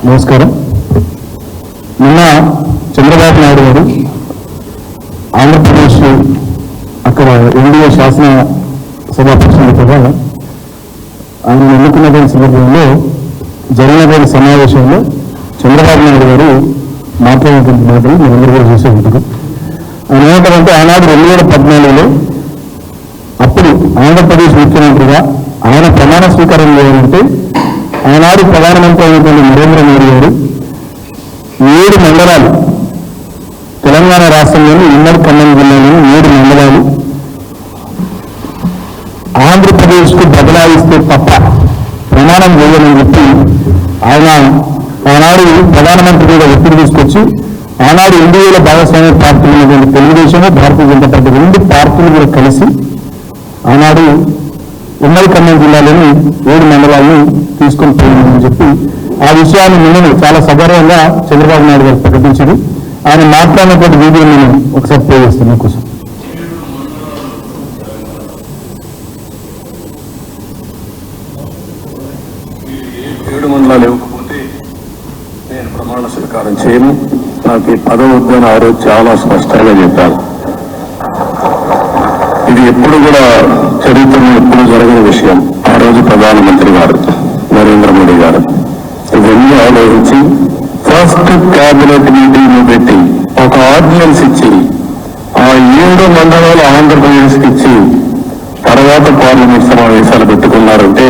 నమస్కారం. నిన్న చంద్రబాబు నాయుడు గారు ఆంధ్రప్రదేశ్ అక్కడ ఎన్డీఏ శాసన సభాపక్షంగా ఆయన ఎన్నుకున్నటువంటి సందర్భంలో జరిగినటువంటి సమావేశంలో చంద్రబాబు నాయుడు గారు మాట్లాడినటువంటి మాటలు మీరందరూ కూడా చూసే ఉంటారు. ఆయన ఏమంటారంటే ఆనాడు 2014లో అప్పుడు ఆంధ్రప్రదేశ్ ముఖ్యమంత్రిగా ఆయన ప్రమాణ స్వీకారం చేయాలంటే ఆనాడు ప్రధానమంత్రి అయినటువంటి నరేంద్ర మోడీ గారు 7 మండలాలు తెలంగాణ రాష్ట్రంలోని ఉమ్మడి ఖమ్మం జిల్లాలోని 7 మండలాలు ఆంధ్రప్రదేశ్కు బదలాయిస్తే తప్ప ప్రమాణం చేయమని చెప్పి ఆయన ఆనాడు ప్రధానమంత్రి మీద ఒత్తిడి తీసుకొచ్చి ఆనాడు ఎన్డీఏలో భాగస్వామ్య పార్టీలు ఉన్నటువంటి తెలుగుదేశము భారతీయ జనతా పార్టీ 2 పార్టీలు కూడా కలిసి ఆనాడు ఉమ్మడి ఖమ్మం జిల్లాలోని 7 మండలాలను తీసుకొని పోయిందని చెప్పి ఆ విషయాన్ని నిన్న చాలా సగర్వంగా చంద్రబాబు నాయుడు గారు ప్రకటించారు. ఆయన మాట్లాడినటువంటి వీడియో నేను ఒకసారి ప్లే చేస్తాను మీకోసం. 7 మండలాలు ఇవ్వకపోతే నేను ప్రమాణ స్వీకారం చేయను, నాకు ఈ పదవి వద్దని ఆ రోజు చాలా స్పష్టంగా చెప్పాను. ఇది ఎప్పుడు కూడా చరిత్రలో ఎప్పుడు జరగని విషయం. ఆ రోజు ప్రధానమంత్రి గారు నరేంద్ర మోడీ గారు ఇవన్నీ ఆలోచించి ఫస్ట్ క్యాబినెట్ మీటింగ్ పెట్టి ఒక ఆర్డినెన్స్ ఇచ్చి ఆ 7 మండలాలు ఆంధ్రప్రదేశ్కి ఇచ్చి తర్వాత పార్లమెంట్ సమావేశాలు పెట్టుకున్నారంటే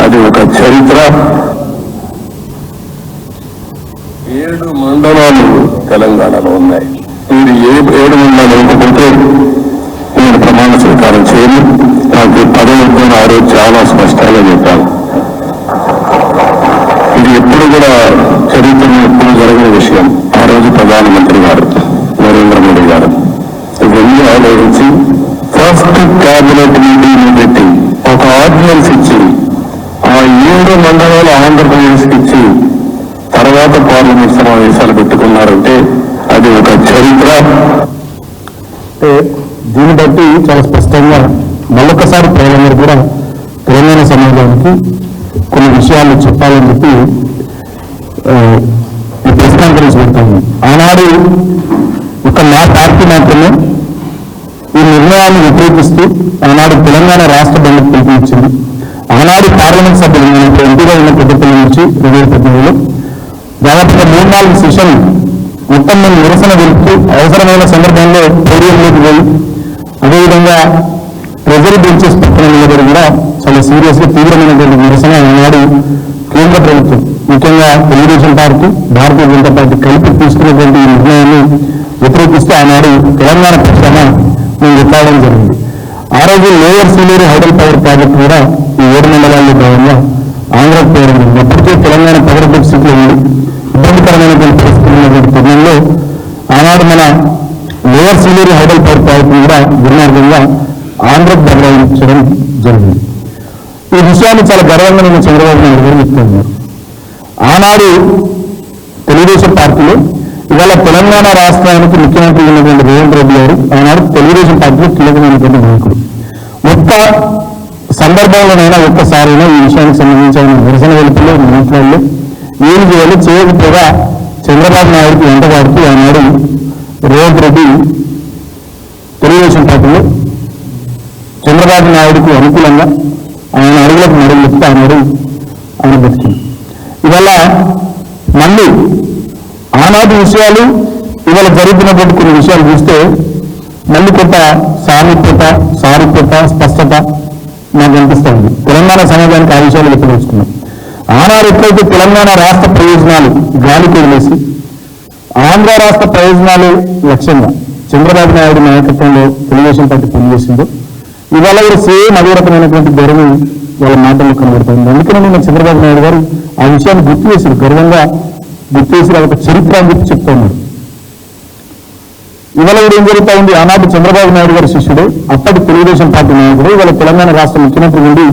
అది ఒక చరిత్ర. 7 మండలాలు తెలంగాణలో ఉన్నాయి. మీరు 7 మండలాలు ఇవ్వకపోతే నేను ప్రమాణ స్వీకారం చేయను, నాకు పదవి వద్దని ఆ రోజు చాలా స్పష్టంగా చెప్పాను. ఇది ఎప్పుడు కూడా చరిత్రలో ఎప్పుడు జరగని విషయం. ఆ రోజు ప్రధానమంత్రి గారు నరేంద్ర మోడీ గారు ఇవన్నీ ఆలోచించి ఫస్ట్ క్యాబినెట్ మీటింగ్ పెట్టి ఒక ఆర్డినెన్స్ ఇచ్చి ఆ 7 మండలాలు ఆంధ్రప్రదేశ్కి ఇచ్చి తర్వాత పార్లమెంట్ సమావేశాలు పెట్టుకున్నారంటే అది ఒక చరిత్ర. దీన్ని బట్టి చాలా స్పష్టంగా మళ్ళొకసారి ప్రజలందరూ కూడా తెలంగాణ సమాజానికి కొన్ని విషయాలు చెప్పాలని చెప్పి ఈ ప్రెస్ కాన్ఫరెన్స్ పెడతాము. ఆనాడు ఒక మా పార్టీ మాత్రమే ఈ నిర్ణయాన్ని వ్యతిరేకిస్తూ ఆనాడు తెలంగాణ రాష్ట్ర బంధుకు పిలుపునిచ్చింది. ఆనాడు పార్లమెంట్ సభ్యులు ఎంపీగా ఉన్న పెద్దపల్లి నుంచి 2018లో దాదాపుగా 3-4 సెషన్లు మొత్తం మేము నిరసన తెలుపుతూ అవసరమైన సందర్భంలో పోడియంలోకి పోయి అదేవిధంగా ట్రెజరీ బెంచెస్ పక్కన నిలబడి కూడా చాలా సీరియస్గా తీవ్రమైనటువంటి నిరసన ఆనాడు కేంద్ర ప్రభుత్వం ముఖ్యంగా తెలుగుదేశం పార్టీ భారతీయ జనతా పార్టీ కలిపి తీసుకున్నటువంటి ఈ నిర్ణయాన్ని వ్యతిరేకిస్తూ ఆనాడు తెలంగాణ పక్షాన మేము కొట్లాడడం జరిగింది. ఆ రోజు lower Sileru hydel power project కూడా ఈ 7 మండలాల్లో భాగంగా ఆంధ్రకు పోవడం జరిగింది. అప్పటికే తెలంగాణ పవర్ డెఫిసిట్లో ఉంది. ఇబ్బందికరమైనటువంటి పరిస్థితులు ఉన్నటువంటి తరుణంలో ఆనాడు మన లోయర్ సీలేరు హైడల్ పవర్ ప్రాజెక్టును కూడా దుర్మార్గంగా ఆంధ్రకు బదలాయించడం జరిగింది. ఈ విషయాన్ని చాలా గర్వంగా నేను చంద్రబాబు నాయుడు గారు చెప్తున్నారు. ఆనాడు తెలుగుదేశం పార్టీలో ఇవాళ తెలంగాణ రాష్ట్రానికి ముఖ్యమంత్రి ఉన్నటువంటి రేవంత్ రెడ్డి గారు ఆనాడు తెలుగుదేశం పార్టీలో కీలకమైనటువంటి నాయకుడు. ఒక్క సందర్భంలోనైనా ఒక్కసారైనా ఈ విషయానికి సంబంధించి ఆయన నిరసన వెలుపులో మాట్లాడలే, ఏం చేయాలి చేయకపోగా చంద్రబాబు నాయుడుకి వెంటబడుతూ ఆనాడు రేవంత్ రెడ్డి తెలుగుదేశం పార్టీలో చంద్రబాబు నాయుడుకు అనుకూలంగా ఆయన అడుగులకు నడుగులుపుతూ ఆనాడు ఆయన బతికింది. ఇవాళ మళ్ళీ ఆనాటి విషయాలు ఇవాళ జరుగుతున్నటువంటి కొన్ని విషయాలు చూస్తే మళ్ళీ కొంత సారూప్యత స్పష్టత నాకు అనిపిస్తూ ఉంది. తెలంగాణ సమాజానికి ఆ విషయాలు వ్యక్తపరుచుకున్నాం. ఆనాడు ఎట్లయితే తెలంగాణ రాష్ట్ర ప్రయోజనాలు గాలికి వదిలేసి ఆంధ్ర రాష్ట్ర ప్రయోజనాలు లక్ష్యంగా చంద్రబాబు నాయుడు నాయకత్వంలో తెలుగుదేశం పార్టీ పనిచేసిందో ఇవాళ కూడా సేమ్ అదే రకమైనటువంటి గౌరవం వాళ్ళ మాటల్లో కనబడుతుంది. అందుకనే నేను చంద్రబాబు నాయుడు గారు ఆ విషయాన్ని గుర్తు చేశారు, గర్వంగా గుర్తు చేసి ఒక చరిత్ర అని చెప్పి చెప్తా ఉన్నారు. ఇవాళ కూడా ఏం జరుగుతూ ఉంది, ఆనాటి చంద్రబాబు నాయుడు గారి శిష్యుడు అప్పటి తెలుగుదేశం పార్టీ నాయకుడు ఇవాళ తెలంగాణ రాష్ట్ర ముఖ్యమంత్రి నుండి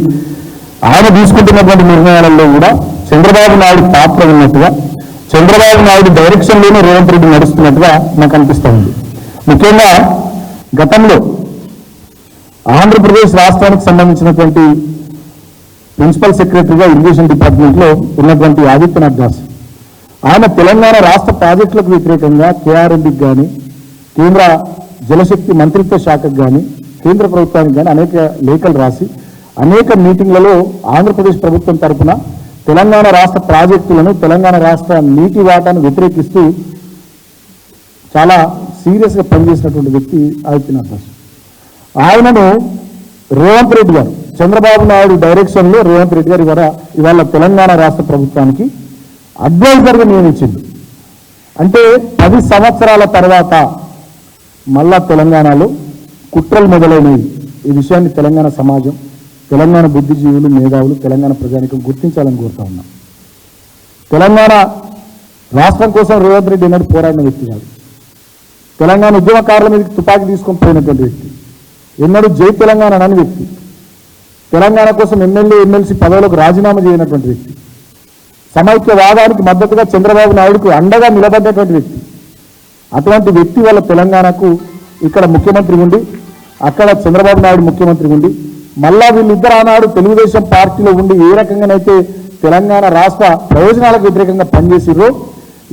ఆయన తీసుకుంటున్నటువంటి నిర్ణయాలలో కూడా చంద్రబాబు నాయుడు పాత్ర ఉన్నట్టుగా చంద్రబాబు నాయుడు డైరెక్షన్లోనే రేవంత్ రెడ్డి నడుస్తున్నట్టుగా నాకు అనిపిస్తూ ఉంది. ముఖ్యంగా గతంలో ఆంధ్రప్రదేశ్ రాష్ట్రానికి సంబంధించినటువంటి ప్రిన్సిపల్ సెక్రటరీగా ఇరిగేషన్ డిపార్ట్మెంట్లో ఉన్నటువంటి ఆదిత్యనాథ్ దాస్ ఆయన తెలంగాణ రాష్ట్ర ప్రాజెక్టులకు వ్యతిరేకంగా కేఆర్ఎంబికి కానీ కేంద్ర జలశక్తి మంత్రిత్వ శాఖకు కానీ కేంద్ర ప్రభుత్వానికి కానీ అనేక లేఖలు రాసి అనేక మీటింగ్లలో ఆంధ్రప్రదేశ్ ప్రభుత్వం తరఫున తెలంగాణ రాష్ట్ర ప్రాజెక్టులను తెలంగాణ రాష్ట్ర నీటి వాటాను వ్యతిరేకిస్తూ చాలా సీరియస్గా పనిచేసినటువంటి వ్యక్తి ఆదిత్యనాథ్ దాస్. ఆయనను రేవంత్ రెడ్డి గారు చంద్రబాబు నాయుడు డైరెక్షన్లో రేవంత్ రెడ్డి గారు ఇవాళ తెలంగాణ రాష్ట్ర ప్రభుత్వానికి అడ్వైజర్గా నియమించింది. అంటే 10 సంవత్సరాల తర్వాత మళ్ళా తెలంగాణలో కుట్రలు మొదలైనవి. ఈ విషయాన్ని తెలంగాణ సమాజం, తెలంగాణ బుద్ధిజీవులు, మేధావులు, తెలంగాణ ప్రజానికం గుర్తించాలని కోరుతా ఉన్నాం. తెలంగాణ రాష్ట్రం కోసం రేవంత్ రెడ్డి ఎన్నడూ పోరాడిన వ్యక్తి కాదు. తెలంగాణ ఉద్యమకారుల మీదకి తుపాకీ తీసుకొని పోయినటువంటి వ్యక్తి, ఎన్నడూ జై తెలంగాణ అనని వ్యక్తి, తెలంగాణ కోసం ఎమ్మెల్యే ఎమ్మెల్సీ పదవులకు రాజీనామా చేయనటువంటి వ్యక్తి, సమైక్యవాదానికి మద్దతుగా చంద్రబాబు నాయుడుకు అండగా నిలబడ్డటువంటి వ్యక్తి. అటువంటి వ్యక్తి వల్ల తెలంగాణకు ఇక్కడ ముఖ్యమంత్రి ఉండి అక్కడ చంద్రబాబు నాయుడు ముఖ్యమంత్రి ఉండి మళ్ళా వీళ్ళిద్దరు ఆనాడు తెలుగుదేశం పార్టీలో ఉండి ఏ రకంగానైతే తెలంగాణ రాష్ట్ర ప్రయోజనాలకు వ్యతిరేకంగా పనిచేసిర్రో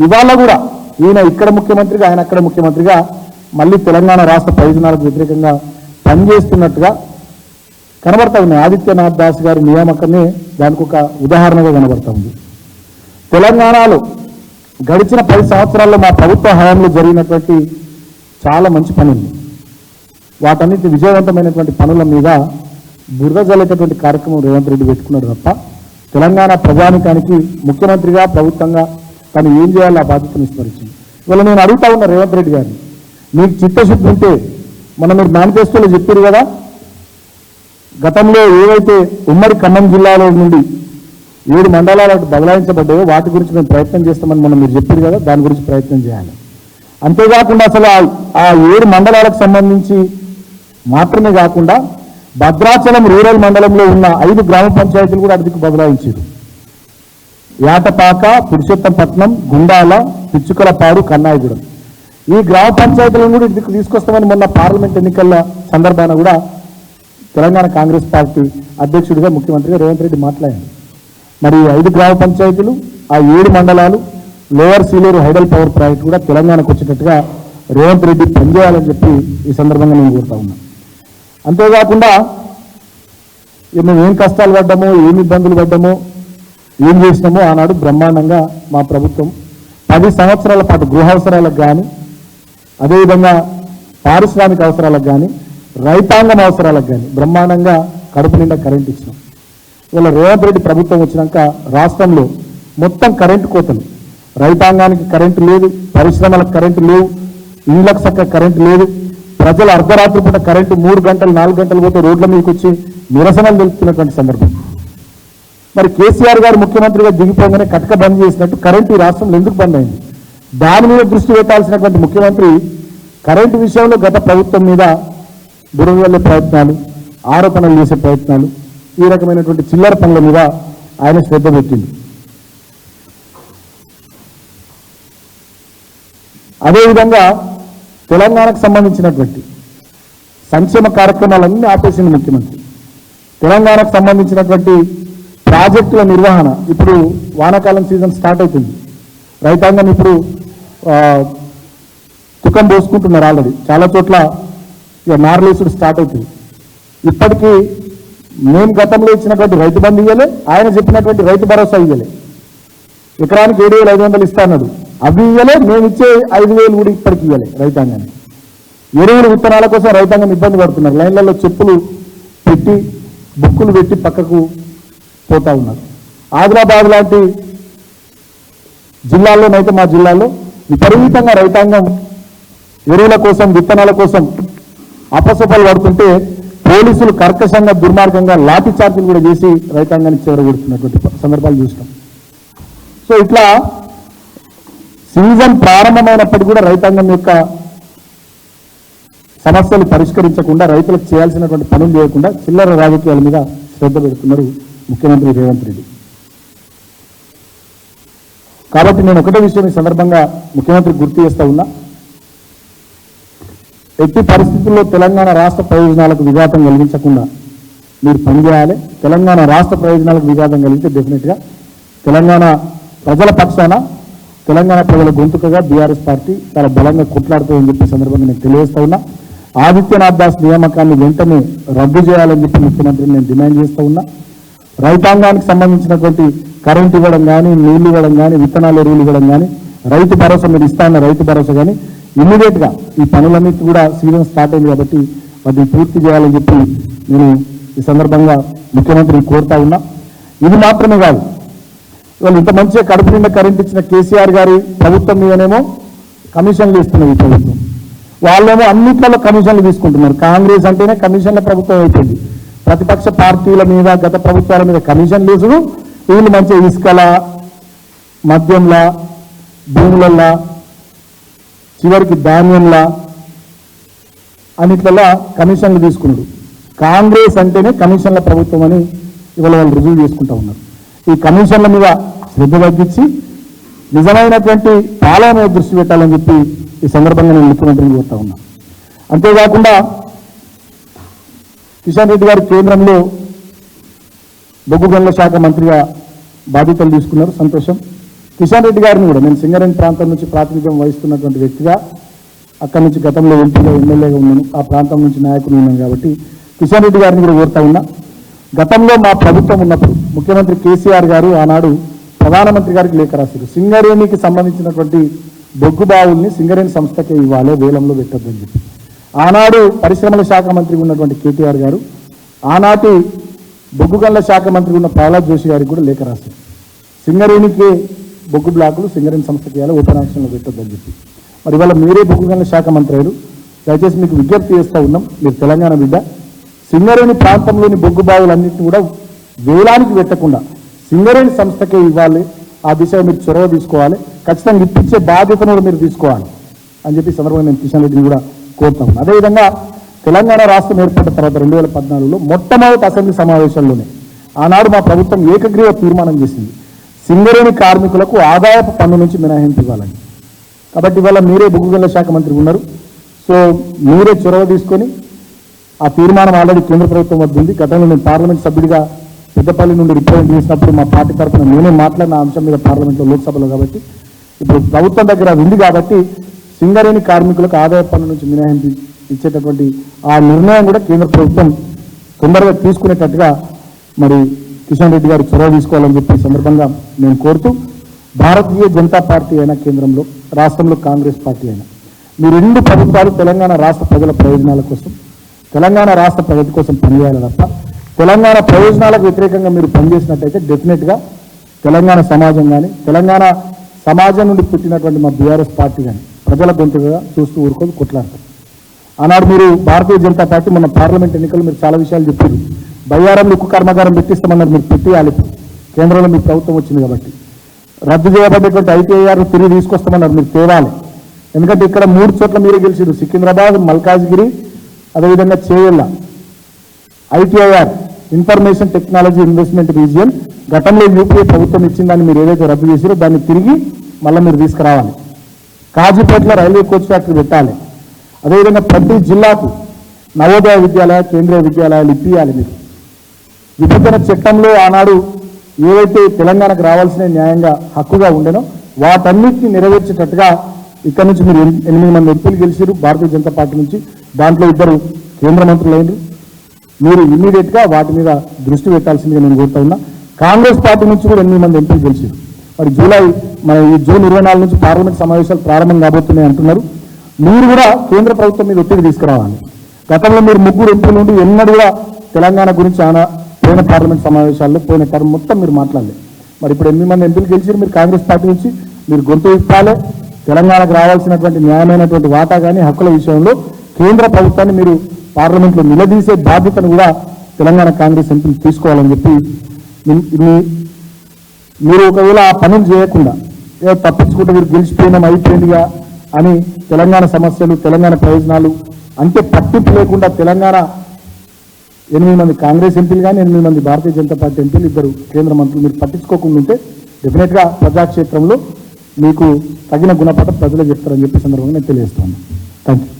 ఇవాళ కూడా ఈయన ఇక్కడ ముఖ్యమంత్రిగా ఆయన అక్కడ ముఖ్యమంత్రిగా మళ్ళీ తెలంగాణ రాష్ట్ర ప్రయోజనాలకు వ్యతిరేకంగా పనిచేస్తున్నట్టుగా కనబడతా ఉన్నాయి. ఆదిత్యనాథ్ దాస్ గారి నియామకమే దానికి ఒక ఉదాహరణగా కనబడతా ఉంది. తెలంగాణలో గడిచిన 10 సంవత్సరాల్లో మా ప్రభుత్వ హయాంలో జరిగినటువంటి చాలా మంచి పనులు, వాటన్నిటి విజయవంతమైనటువంటి పనుల మీద బురద జల్లేటటువంటి కార్యక్రమం రేవంత్ రెడ్డి పెట్టుకున్నాడు తప్ప తెలంగాణ ప్రజానికానికి ముఖ్యమంత్రిగా ప్రభుత్వంగా తను ఏం చేయాలో ఆ బాధ్యతను విస్మరించింది. ఇవాళ నేను అడుగుతా ఉన్న రేవంత్ రెడ్డి గారిని, మీకు చిత్తశుద్ధి ఉంటే మనం మీరు మేనిఫెస్టోలో చెప్పారు కదా, గతంలో ఏవైతే ఉమ్మడి ఖమ్మం జిల్లాలో నుండి 7 మండలాలకు బదలాయించబడ్డాయో వాటి గురించి మేము ప్రయత్నం చేస్తామని మనం మీరు చెప్పారు కదా, దాని గురించి ప్రయత్నం చేయాలి. అంతేకాకుండా అసలు ఆ 7 మండలాలకు సంబంధించి మాత్రమే కాకుండా భద్రాచలం రూరల్ మండలంలో ఉన్న 5 గ్రామ పంచాయతీలు కూడా అడిగికి బదలాయించారు. యాటపాక, పురుషోత్తంపట్నం, గుండాల, పిచ్చుకలపాడు, కన్నాయిగూడెం ఈ గ్రామ పంచాయతీలను కూడా ఇదికి తీసుకొస్తామని మొన్న పార్లమెంట్ ఎన్నికల సందర్భాన కూడా తెలంగాణ కాంగ్రెస్ పార్టీ అధ్యక్షుడిగా ముఖ్యమంత్రిగా రేవంత్ రెడ్డి మాట్లాడారు. మరి 5 గ్రామ పంచాయతీలు, ఆ 7 మండలాలు, lower Sileru hydel power project కూడా తెలంగాణకు వచ్చేటట్టుగా రేవంత్ రెడ్డి పనిచేయాలని చెప్పి ఈ సందర్భంగా నేను కోరుతా ఉన్నాను. అంతేకాకుండా మేము ఏం కష్టాలు పడ్డామో, ఏమి ఇబ్బందులు పడ్డామో, ఏం చేసినామో ఆనాడు బ్రహ్మాండంగా మా ప్రభుత్వం 10 సంవత్సరాల పాటు గృహ అవసరాలకు కానీ, అదేవిధంగా పారిశ్రామిక అవసరాలకు కానీ, రైతాంగం అవసరాలకు కానీ బ్రహ్మాండంగా కడుపు నిండా కరెంట్ ఇచ్చినాం. ఇవాళ రేవంత్ రెడ్డి ప్రభుత్వం వచ్చినాక రాష్ట్రంలో మొత్తం కరెంటు కోతలు, రైతాంగానికి కరెంటు లేదు, పరిశ్రమలకు కరెంటు లేవు, ఇళ్లకు చక్క కరెంటు లేదు, ప్రజలు అర్ధరాత్రి పూట కరెంటు 3 గంటలు 4 గంటలు పోతే రోడ్ల మీదకి వచ్చి నిరసనలు తెలుపుతున్నటువంటి సందర్భం. మరి కేసీఆర్ గారు ముఖ్యమంత్రిగా దిగిపోగానే కటక బంద్ చేసినట్టు కరెంటు ఈ రాష్ట్రంలో ఎందుకు బంద్ అయింది? దాని మీద దృష్టి పెట్టాల్సినటువంటి ముఖ్యమంత్రి కరెంటు విషయంలో గత ప్రభుత్వం మీద బురదల్లే ప్రయత్నాలు, ఆరోపణలు చేసే ప్రయత్నాలు, ఈ రకమైనటువంటి చిల్లర పనుల మీద ఆయన శ్రద్ధ పెట్టింది. అదేవిధంగా తెలంగాణకు సంబంధించినటువంటి సంక్షేమ కార్యక్రమాలన్నీ ఆపేసింది ముఖ్యమంత్రి. తెలంగాణకు సంబంధించినటువంటి ప్రాజెక్టుల నిర్వహణ, ఇప్పుడు వానాకాలం సీజన్ స్టార్ట్ అవుతుంది, రైతాంగం ఇప్పుడు తుకం పోసుకుంటున్నారు. ఆల్రెడీ చాలా చోట్ల ఇక నార్లేసుడు స్టార్ట్ అవుతుంది. ఇప్పటికీ మేము గతంలో ఇచ్చినటువంటి రైతు బంధు ఇవ్వలే, ఆయన చెప్పినటువంటి రైతు భరోసా ఇవ్వలే, ఎకరానికి 7,500 ఇస్తా అన్నాడు, అవి ఇవ్వలే, మేము ఇచ్చే 5,000 కూడా ఇప్పటికి ఇవ్వలే రైతాంగాన్ని. ఎరువులు విత్తనాల కోసం రైతాంగం ఇబ్బంది పడుతున్నారు, లైన్లలో చెప్పులు పెట్టి బుక్కులు పెట్టి పక్కకు పోతా ఉన్నారు. ఆదిలాబాద్ లాంటి జిల్లాల్లోనైతే మా జిల్లాలో విపరీతంగా రైతాంగం ఎరువుల కోసం విత్తనాల కోసం అపసొప్పలు పడుతుంటే పోలీసులు కర్కశంగా దుర్మార్గంగా లాఠీ చార్జీలు కూడా చేసి రైతాంగాన్ని చెదరగొడుతున్నటువంటి సందర్భాలు చూస్తాం. సో ఇట్లా సీజన్ ప్రారంభమైనప్పటికీ కూడా రైతాంగం యొక్క సమస్యలు పరిష్కరించకుండా, రైతులకు చేయాల్సినటువంటి పనులు చేయకుండా చిల్లర రాజకీయాల మీద శ్రద్ధ పెడుతున్నారు ముఖ్యమంత్రి రేవంత్ రెడ్డి. కాబట్టి నేను ఒకటే విషయం ఈ సందర్భంగా ముఖ్యమంత్రికి గుర్తు చేస్తా ఉన్నా, ఎట్టి పరిస్థితుల్లో తెలంగాణ రాష్ట్ర ప్రయోజనాలకు విఘాతం కలిగించకుండా మీరు పనిచేయాలి. తెలంగాణ రాష్ట్ర ప్రయోజనాలకు విఘాతం కలిగితే డెఫినెట్గా తెలంగాణ ప్రజల పక్షాన, తెలంగాణ ప్రజల గొంతుకగా బీఆర్ఎస్ పార్టీ చాలా బలంగా కొట్లాడుతుందని చెప్పి సందర్భంగా నేను తెలియజేస్తా ఉన్నా. ఆదిత్యనాథ్ దాస్ నియామకాన్ని వెంటనే రద్దు చేయాలని చెప్పి ముఖ్యమంత్రిని నేను డిమాండ్ చేస్తూ ఉన్నా. రైతాంగానికి సంబంధించినటువంటి కరెంట్ ఇవ్వడం కానీ, నీళ్లు ఇవ్వడం కానీ, విత్తనాలు ఎరువులు ఇవ్వడం కానీ, రైతు భరోసా మీరు ఇస్తా ఉన్న రైతు భరోసా కానీ ఇమ్మీడియట్గా ఈ పనులన్నిటి కూడా సీజన్ స్టార్ట్ అయింది కాబట్టి వాటిని పూర్తి చేయాలని చెప్పి నేను ఈ సందర్భంగా ముఖ్యమంత్రిని కోరుతా ఉన్నా. ఇది మాత్రమే కాదు, వాళ్ళు ఇంత మంచిగా కడుపు నిండా కరెంట్ ఇచ్చిన కేసీఆర్ గారి ప్రభుత్వం మీదనేమో కమిషన్లు ఇస్తున్నది ఈ ప్రభుత్వం. వాళ్ళేమో అన్నిట్లలో కమిషన్లు తీసుకుంటున్నారు. కాంగ్రెస్ అంటేనే కమిషన్ల ప్రభుత్వం అయిపోయింది. ప్రతిపక్ష పార్టీల మీద, గత ప్రభుత్వాల మీద కమిషన్లు తీసుడు, వీళ్ళు మంచిగా ఇసుకల, మద్యంలా, భూములల్లా, చివరికి ధాన్యంలా అన్నిట్లలో కమిషన్లు తీసుకున్నాడు. కాంగ్రెస్ అంటేనే కమిషన్ల ప్రభుత్వం అని ఇవాళ వాళ్ళు రుజువు చేసుకుంటా ఉన్నారు. ఈ కమిషన్ల మీద శ్రద్ధ తగ్గించి నిజమైనటువంటి పాలన మీద దృష్టి పెట్టాలని చెప్పి ఈ సందర్భంగా నేను ముఖ్యమంత్రిని కోరుతా ఉన్నా. అంతేకాకుండా కిషన్ రెడ్డి గారు కేంద్రంలో బొగ్గు గనుల శాఖ మంత్రిగా బాధ్యతలు తీసుకున్నారు, సంతోషం. కిషన్ రెడ్డి గారిని కూడా నేను సింగరేణి ప్రాంతం నుంచి ప్రాతినిధ్యం వహిస్తున్నటువంటి వ్యక్తిగా, అక్కడి నుంచి గతంలో ఎంపీగా, ఎమ్మెల్యేగా ఉన్నాను, ఆ ప్రాంతం నుంచి నాయకులు ఉన్నాను కాబట్టి కిషన్ రెడ్డి గారిని కూడా కోరుతా ఉన్నా. గతంలో మా ప్రభుత్వం ఉన్నప్పుడు ముఖ్యమంత్రి కేసీఆర్ గారు ఆనాడు ప్రధానమంత్రి గారికి లేఖ రాశారు. సింగరేణికి సంబంధించినటువంటి బొగ్గు బావుల్ని సింగరేణి సంస్థకే ఇవ్వాలి, వేలంలో పెట్టొద్దని చెప్పి. ఆనాడు పరిశ్రమల శాఖ మంత్రి ఉన్నటువంటి కేటీఆర్ గారు ఆనాటి బొగ్గు గనుల శాఖ మంత్రి ఉన్న ప్రహ్లాద్ జోషి గారికి కూడా లేఖ రాశారు. సింగరేణికే బొగ్గు బ్లాకులు సింగరేణి సంస్థకి ఇవ్వాలి, ఓపెన్ ఆక్షన్లో పెట్టొద్దని చెప్పి. మరి ఇవాళ మీరే బొగ్గు గనుల శాఖ మంత్రి అయ్యారు. దయచేసి మీకు విజ్ఞప్తి చేస్తూ ఉన్నాం, మీరు తెలంగాణ బిడ్డ, సింగరేణి ప్రాంతంలోని బొగ్గు బావులన్నింటినీ కూడా వేలానికి పెట్టకుండా సింగరేణి సంస్థకే ఇవ్వాలి. ఆ దిశగా మీరు చొరవ తీసుకోవాలి, ఖచ్చితంగా ఇప్పించే బాధ్యతను కూడా మీరు తీసుకోవాలి అని చెప్పి సందర్భంగా నేను కిషన్ రెడ్డిని కూడా కోరుతా ఉన్నాను. అదేవిధంగా తెలంగాణ రాష్ట్రం ఏర్పడిన తర్వాత 2014లో మొట్టమొదటి అసెంబ్లీ సమావేశాల్లోనే ఆనాడు మా ప్రభుత్వం ఏకగ్రీవ తీర్మానం చేసింది, సింగరేణి కార్మికులకు ఆదాయపు పన్ను నుంచి మినహాయింపు ఇవ్వాలని. కాబట్టి ఇవాళ మీరే బొగ్గు గనుల శాఖ మంత్రి ఉన్నారు, సో మీరే చొరవ తీసుకొని ఆ తీర్మానం ఆల్రెడీ కేంద్ర ప్రభుత్వం వద్ద ఉంది. గతంలో నేను పార్లమెంట్ సభ్యుడిగా పెద్దపల్లి నుండి రిప్రజెంట్ చేసినప్పుడు మా పార్టీ తరఫున నేనే మాట్లాడిన అంశం మీద పార్లమెంట్లో, లోక్సభలో. కాబట్టి ఇప్పుడు ప్రభుత్వం దగ్గర అది ఉంది కాబట్టి సింగరేణి కార్మికులకు ఆదాయ పన్ను నుంచి మినహాయింపు ఇచ్చేటటువంటి ఆ నిర్ణయం కూడా కేంద్ర ప్రభుత్వం తొందరగా తీసుకునేటట్టుగా మరి కిషన్ రెడ్డి గారు చొరవ తీసుకోవాలని చెప్పి సందర్భంగా నేను కోరుతూ, భారతీయ జనతా పార్టీ అయినా కేంద్రంలో, రాష్ట్రంలో కాంగ్రెస్ పార్టీ అయినా, మీ రెండు ప్రభుత్వాలు తెలంగాణ రాష్ట్ర ప్రజల ప్రయోజనాల కోసం, తెలంగాణ రాష్ట్ర ప్రగతి కోసం పనిచేయాలి తప్ప తెలంగాణ ప్రయోజనాలకు వ్యతిరేకంగా మీరు పనిచేసినట్టయితే డెఫినెట్గా తెలంగాణ సమాజం కానీ, తెలంగాణ సమాజం నుండి పుట్టినటువంటి మా బీఆర్ఎస్ పార్టీ కానీ ప్రజల గొంతుగా చూస్తూ ఊరుకొని కొట్లాడతారు. ఆనాడు మీరు భారతీయ జనతా పార్టీ మొన్న పార్లమెంట్ ఎన్నికలు మీరు చాలా విషయాలు చెప్పారు. బయ్యారంలో ఉక్కు కర్మాగారం పెట్టిస్తామన్నారు, మీరు పెట్టియాలి. కేంద్రంలో మీ ప్రభుత్వం వచ్చింది కాబట్టి రద్దు చేయబడ్డటువంటి ఐటీఐఆర్ తిరిగి తీసుకొస్తామన్నారు, మీరు తేవాలి. ఎందుకంటే ఇక్కడ 3 చోట్ల మీరే గెలిచారు, సికింద్రాబాద్, మల్కాజ్గిరి, అదేవిధంగా Chevella. ITIR information technology investment region గతంలో యూపీఏ ప్రభుత్వం ఇచ్చిన దాన్ని మీరు ఏదైతే రద్దు చేశారో దాన్ని తిరిగి మళ్ళీ మీరు తీసుకురావాలి. కాజీపేటలో రైల్వే కోచ్ ఫ్యాక్టరీ పెట్టాలి. అదేవిధంగా ప్రతి జిల్లాకు నవోదయ విద్యాలయ, కేంద్రీయ విద్యాలయాలు ఇప్పియాలి. మీరు విభజన చట్టంలో ఆనాడు ఏవైతే తెలంగాణకు రావాల్సిన న్యాయంగా హక్కుగా ఉండేనో వాటన్నిటిని నెరవేర్చేటట్టుగా ఇక్కడ నుంచి మీరు 8 మంది ఎంపీలు గెలిచారు భారతీయ జనతా పార్టీ నుంచి, దాంట్లో 2 కేంద్ర మంత్రులు అయింది. మీరు ఇమ్మీడియట్గా వాటి మీద దృష్టి పెట్టాల్సిందిగా నేను కోరుతా ఉన్నా. కాంగ్రెస్ పార్టీ నుంచి కూడా 8 మంది ఎంపీలు గెలిచారు. మరి ఈ జూన్ 24 నుంచి పార్లమెంట్ సమావేశాలు ప్రారంభం కాబోతున్నాయి అంటున్నారు. మీరు కూడా కేంద్ర ప్రభుత్వం మీద ఒత్తిడి తీసుకురావాలి. గతంలో మీరు 3 ఎంపీల నుండి ఎన్నడూ కూడా తెలంగాణ గురించి పోయిన పార్లమెంట్ సమావేశాల్లో పోయిన టర్మ్ మొత్తం మీరు మాట్లాడలేదు. మరి ఇప్పుడు 8 మంది ఎంపీలు గెలిచారు, మీరు కాంగ్రెస్ పార్టీ నుంచి మీరు గొంతు ఇప్పాలి. తెలంగాణకు రావాల్సినటువంటి న్యాయమైనటువంటి వాటా కానీ హక్కుల విషయంలో కేంద్ర ప్రభుత్వాన్ని మీరు పార్లమెంట్లో నిలదీసే బాధ్యతను కూడా తెలంగాణ కాంగ్రెస్ ఎంపీలు తీసుకోవాలని చెప్పి, మీరు ఒకవేళ ఆ పనులు చేయకుండా ఏదో తప్పించుకుంటే మీరు గెలిచిపోయినాం అయిపోయిందిగా అని తెలంగాణ సమస్యలు, తెలంగాణ ప్రయోజనాలు అంటే పట్టింపు లేకుండా తెలంగాణ 8 మంది కాంగ్రెస్ ఎంపీలు కానీ 8 మంది భారతీయ జనతా పార్టీ ఎంపీలు, 2 కేంద్ర మంత్రులు మీరు పట్టించుకోకుండా ఉంటే డెఫినెట్గా ప్రజాక్షేత్రంలో మీకు తగిన గుణపాఠం ప్రజలే చెప్తారని చెప్పి సందర్భంగా నేను తెలియజేస్తున్నాను. Thank you.